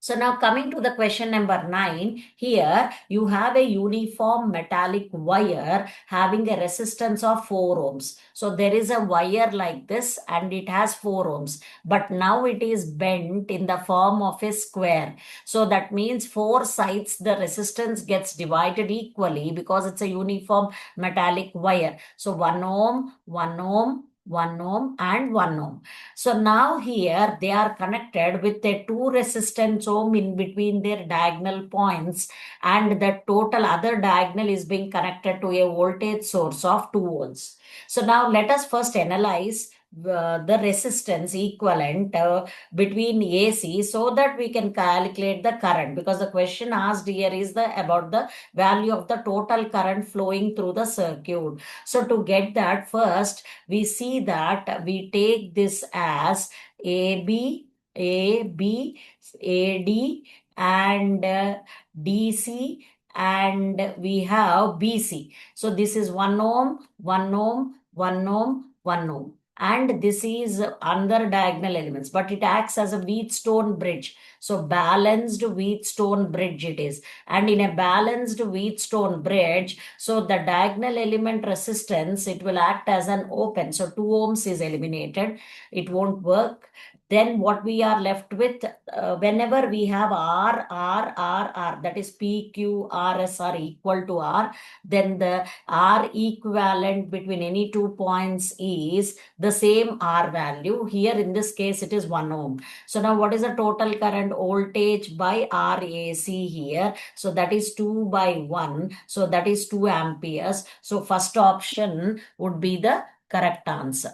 So now coming to the question number 9, here you have a uniform metallic wire having a resistance of 4 ohms. So there is a wire like this and it has 4 ohms, but now it is bent in the form of a square. So that means 4 sides the resistance gets divided equally because it's a uniform metallic wire. So 1 ohm, 1 ohm, 1 ohm and 1 ohm. So now here they are connected with a two resistance ohm in between their diagonal points, and the total other diagonal is being connected to a voltage source of 2 volts. So now let us first analyze the resistance equivalent between AC so that we can calculate the current, because the question asked here is the about the value of the total current flowing through the circuit. So to get that, first we see that we take this as AB, AB, AD, and DC, and we have BC. So this is 1 ohm, 1 ohm, 1 ohm, 1 ohm. And this is under diagonal elements, but it acts as a Wheatstone bridge. So balanced Wheatstone bridge it is. And in a balanced Wheatstone bridge, so the diagonal element resistance, it will act as an open. So 2 ohms is eliminated. It won't work. Then what we are left with, whenever we have R, that is P, Q, R, S are equal to R, then the R equivalent between any 2 points is the same R value. Here in this case, it is 1 ohm. So now what is the total current voltage by RAC here? So that is 2 by 1. So that is 2 amperes. So first option would be the correct answer.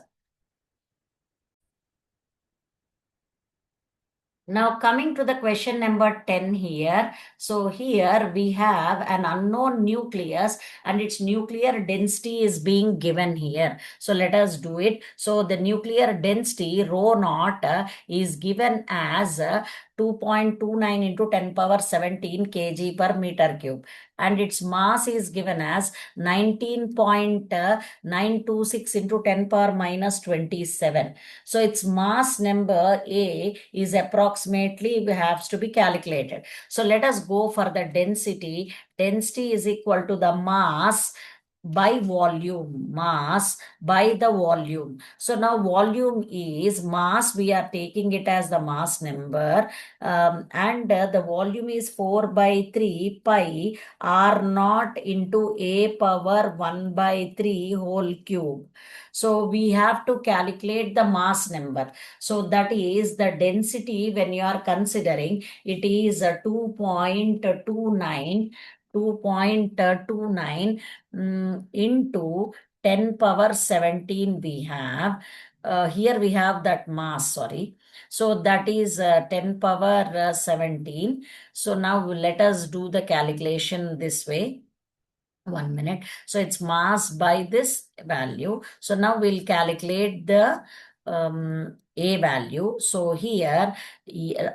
Now coming to the question number 10 here. So here we have an unknown nucleus and its nuclear density is being given here. So let us do it. So the nuclear density rho naught is given as 2.29 into 10 power 17 kg per meter cube. And its mass is given as 19.926 into 10 power minus 27. So its mass number A is approximately has to be calculated. So let us go for the density. Density is equal to the mass by volume, mass by the volume. So now volume is mass, we are taking it as the mass number, and the volume is 4 by 3 pi r naught into a power 1 by 3 whole cube. So we have to calculate the mass number. So that is the density when you are considering, it is 2.29 into 10 power 17 we have. Here we have that mass, sorry. So that is 10 power 17. So now let us do the calculation this way. 1 minute. So it's mass by this value. So now we'll calculate the A value. So here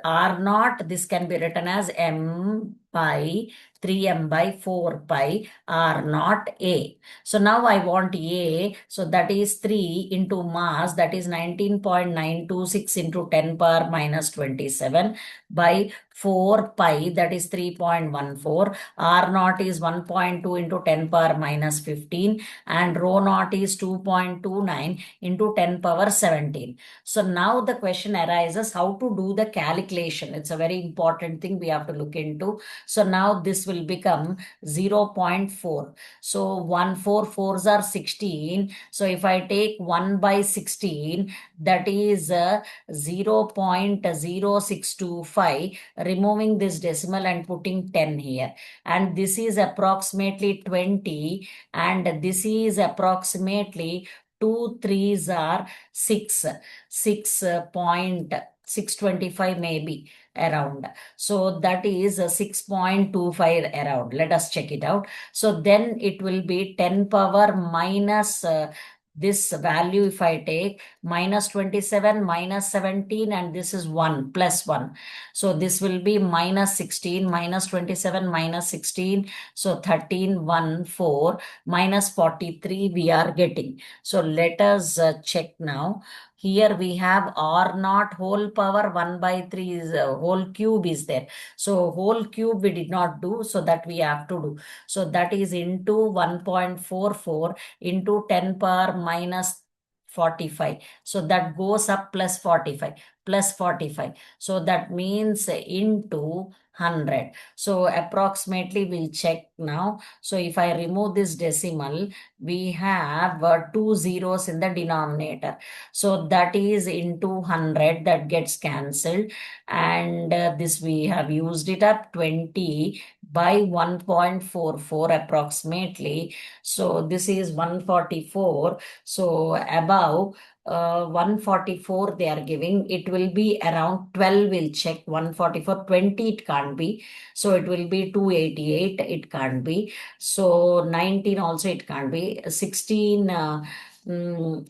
R naught, this can be written as M by 3m by 4 pi R naught A. So now I want A. So that is 3 into mass, that is 19.926 into 10 power minus 27 by 4 pi, that is 3.14. R naught is 1.2 into 10 power minus 15, and rho naught is 2.29 into 10 power 17. So now the question arises how to do the calculation. It's a very important thing we have to look into. So now this will become 0.4. So 1 4 4s are 16. So if I take 1 by 16, that is 0.0625, removing this decimal and putting 10 here. And this is approximately 20, and this is approximately 2 3s are 6, 6.625 maybe around. So that is 6.25 around. Let us check it out. So then it will be 10 power minus this value, if I take minus 27 minus 17, and this is 1 plus 1. So this will be minus 16 minus 27 minus 16. So 13 1 4 minus 43 we are getting. So let us check now. Here we have R naught whole power 1 by 3 is whole cube is there. So whole cube we did not do, so that we have to do. So that is into 1.44 into 10 power minus 45. So that goes up plus 45, plus 45. So that means into 100. So approximately we'll check now. So if I remove this decimal, we have two zeros in the denominator. So that is into 100, that gets cancelled. And this we have used it up 20 by 1.44 approximately. So this is 144. So above 144 they are giving, it will be around 12. We'll check 144, 20 it can't be. So it will be 288, it can't be. So 19 also it can't be. 16,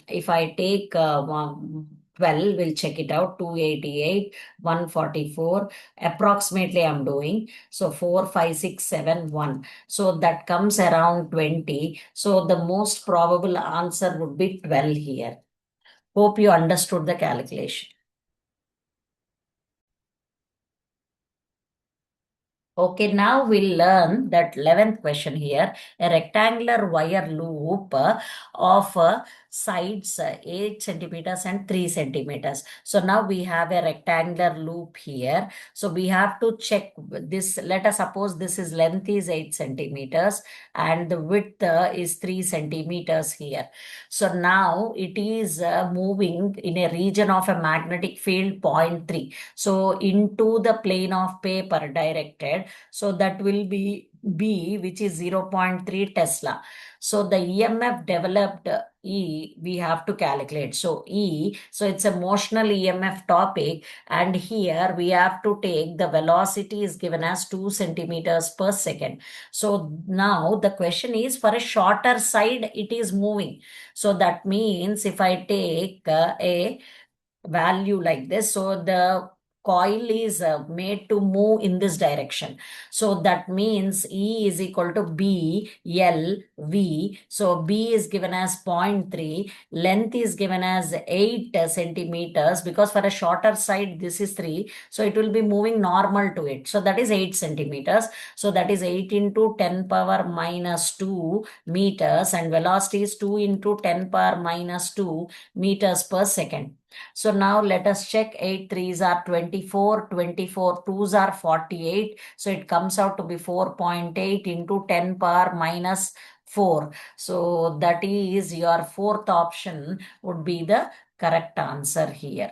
if I take 12, we'll check it out. 288, 144, approximately I'm doing. So 4, 5, 6, 7, 1. So that comes around 20. So the most probable answer would be 12 here. Hope you understood the calculation. Okay, now we'll learn that 11th question here. A rectangular wire loop of sides 8 centimeters and 3 centimeters. So now we have a rectangular loop here. So we have to check this. Let us suppose this is length is 8 centimeters and the width is 3 centimeters here. So now it is moving in a region of a magnetic field 0.3. So into the plane of paper directed. So that will be B, which is 0.3 Tesla. So the EMF developed E, we have to calculate. So E, so it's a motional EMF topic. And here we have to take the velocity is given as 2 centimeters per second. So now the question is for a shorter side, it is moving. So that means if I take a value like this, so the coil is made to move in this direction. So that means E is equal to B L V. So B is given as 0.3, length is given as 8 centimeters, because for a shorter side this is 3, so it will be moving normal to it. So that is 8 centimeters. So that is 8 into 10 power minus 2 meters, and velocity is 2 into 10 power minus 2 meters per second. So now let us check. 8 threes are 24, 24 twos are 48. So it comes out to be 4.8 into 10 power minus 4. So that is your fourth option would be the correct answer here.